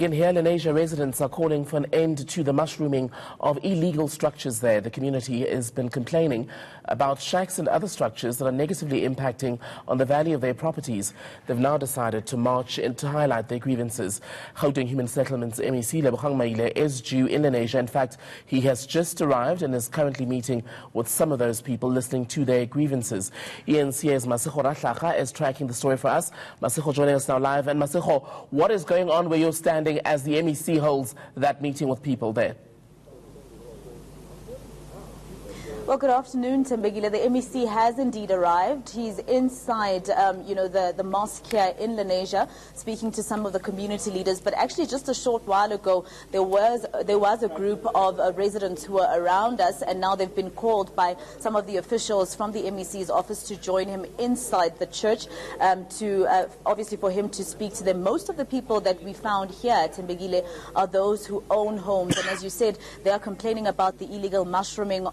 begin here. Lenasia residents are calling for an end to the mushrooming of illegal structures there. The community has been complaining about shacks and other structures that are negatively impacting on the value of their properties. They've now decided to march in to highlight their grievances. Gauteng Human Settlements MEC Lebogang Maile is due in Lenasia. In fact, he has just arrived and is currently meeting with some of those people, listening to their grievances. ENCA's Masego Rahlaga is tracking the story for us. Masego joining us now live. And Masego, what is going on where you're standing as the MEC holds that meeting with people there? Well, good afternoon, Tembegile. The MEC has indeed arrived. He's inside, the mosque here in Lenasia, speaking to some of the community leaders. But actually, just a short while ago, there was a group of residents who were around us, and now they've been called by some of the officials from the MEC's office to join him inside the church, obviously for him to speak to them. Most of the people that we found here at Tembegile are those who own homes, and as you said, they are complaining about the illegal mushrooming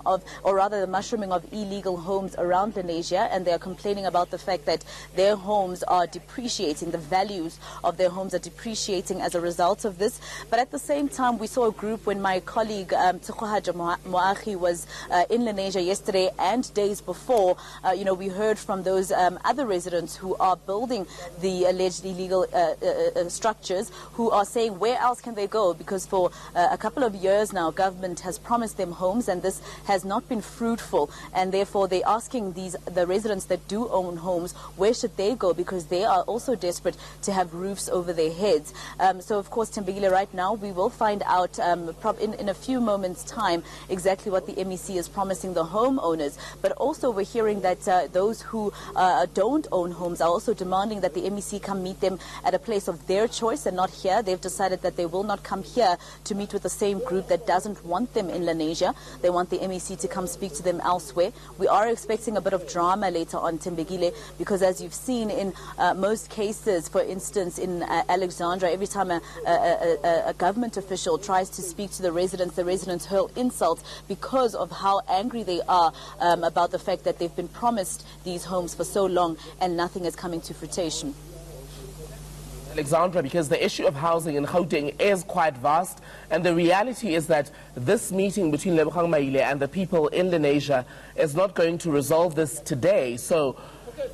the mushrooming of illegal homes around Lenasia, and they are complaining about the fact that their homes are depreciating, the values of their homes are depreciating as a result of this. But at the same time, we saw a group when my colleague Moahi was in Lenasia yesterday and days before. We heard from those other residents who are building the alleged illegal structures, who are saying where else can they go, because for a couple of years now government has promised them homes, and this has not been fruitful, and therefore they're asking the residents that do own homes, where should they go, because they are also desperate to have roofs over their heads. So of course, Tembegile, right now we will find out in a few moments time exactly what the MEC is promising the homeowners. But also we're hearing that those who don't own homes are also demanding that the MEC come meet them at a place of their choice and not here. They've decided that they will not come here to meet with the same group that doesn't want them in Lenasia. They want the MEC to come speak to them elsewhere. We are expecting a bit of drama later on, Tembegile, because as you've seen in most cases, for instance in Alexandra, every time a government official tries to speak to the residents hurl insults because of how angry they are about the fact that they've been promised these homes for so long and nothing is coming to fruition. Alexandra, because the issue of housing in Gauteng is quite vast, and the reality is that this meeting between Lebogang Maile and the people in Lenasia is not going to resolve this today. So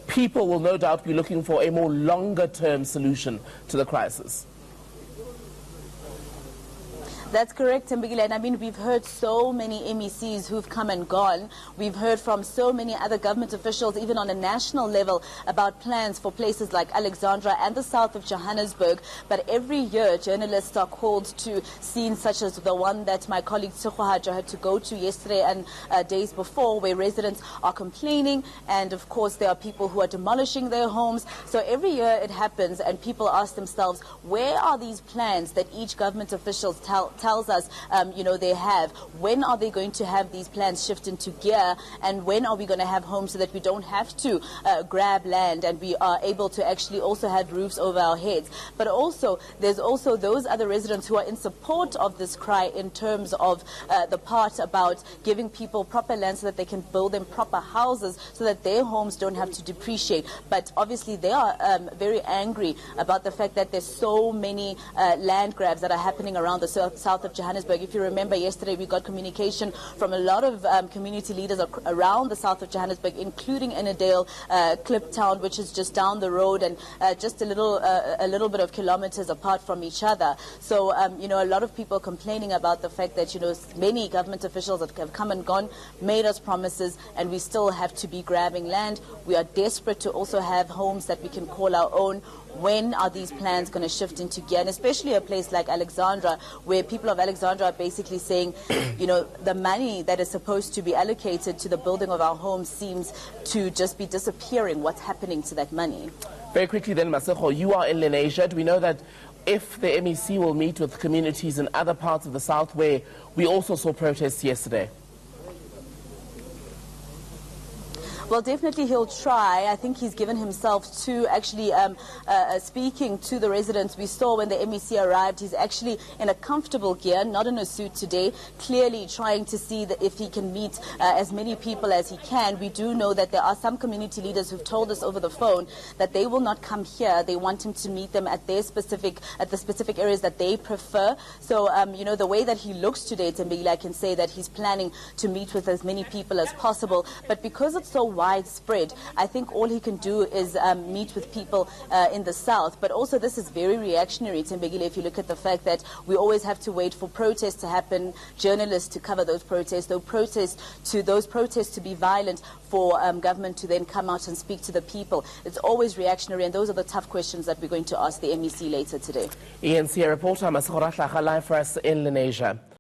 people will no doubt be looking for a more longer-term solution to the crisis. That's correct, Tembegile. And I mean, we've heard so many MECs who've come and gone. We've heard from so many other government officials, even on a national level, about plans for places like Alexandra and the south of Johannesburg. But every year, journalists are called to scenes such as the one that my colleague Tsukhwahaja had to go to yesterday and days before, where residents are complaining. And of course, there are people who are demolishing their homes. So every year it happens, and people ask themselves, where are these plans that each government official tells us, they have? When are they going to have these plans shift into gear, and when are we going to have homes so that we don't have to grab land and we are able to actually also have roofs over our heads? But also, there's also those other residents who are in support of this cry in terms of the part about giving people proper land so that they can build them proper houses so that their homes don't have to depreciate. But obviously they are very angry about the fact that there's so many land grabs that are happening around the south of Johannesburg. If you remember, yesterday we got communication from a lot of community leaders around the south of Johannesburg, including Innerdale, Kliptown, which is just down the road and just a little bit of kilometers apart from each other. So, a lot of people complaining about the fact that, many government officials that have come and gone, made us promises, and we still have to be grabbing land. We are desperate to also have homes that we can call our own. When are these plans going to shift into gear? And especially a place like Alexandra, where people of Alexandra are basically saying, the money that is supposed to be allocated to the building of our homes seems to just be disappearing. What's happening to that money? Very quickly then, Masego, you are in Lenasia. Do we know that if the MEC will meet with communities in other parts of the south where we also saw protests yesterday? Well, definitely he'll try. I think he's given himself to actually speaking to the residents. We saw when the MEC arrived, he's actually in a comfortable gear, not in a suit today, clearly trying to see that if he can meet as many people as he can. We do know that there are some community leaders who've told us over the phone that they will not come here. They want him to meet them at the specific areas that they prefer. So, you know, the way that he looks today, Tembile, I can say that he's planning to meet with as many people as possible. But because it's so widespread, I think all he can do is meet with people in the south. But also this is very reactionary, Tembile, if you look at the fact that we always have to wait for protests to happen, journalists to cover those protests, those protests to be violent, for government to then come out and speak to the people. It's always reactionary, and those are the tough questions that we're going to ask the MEC later today. ENC reporter Masakora live for us in Lenasia.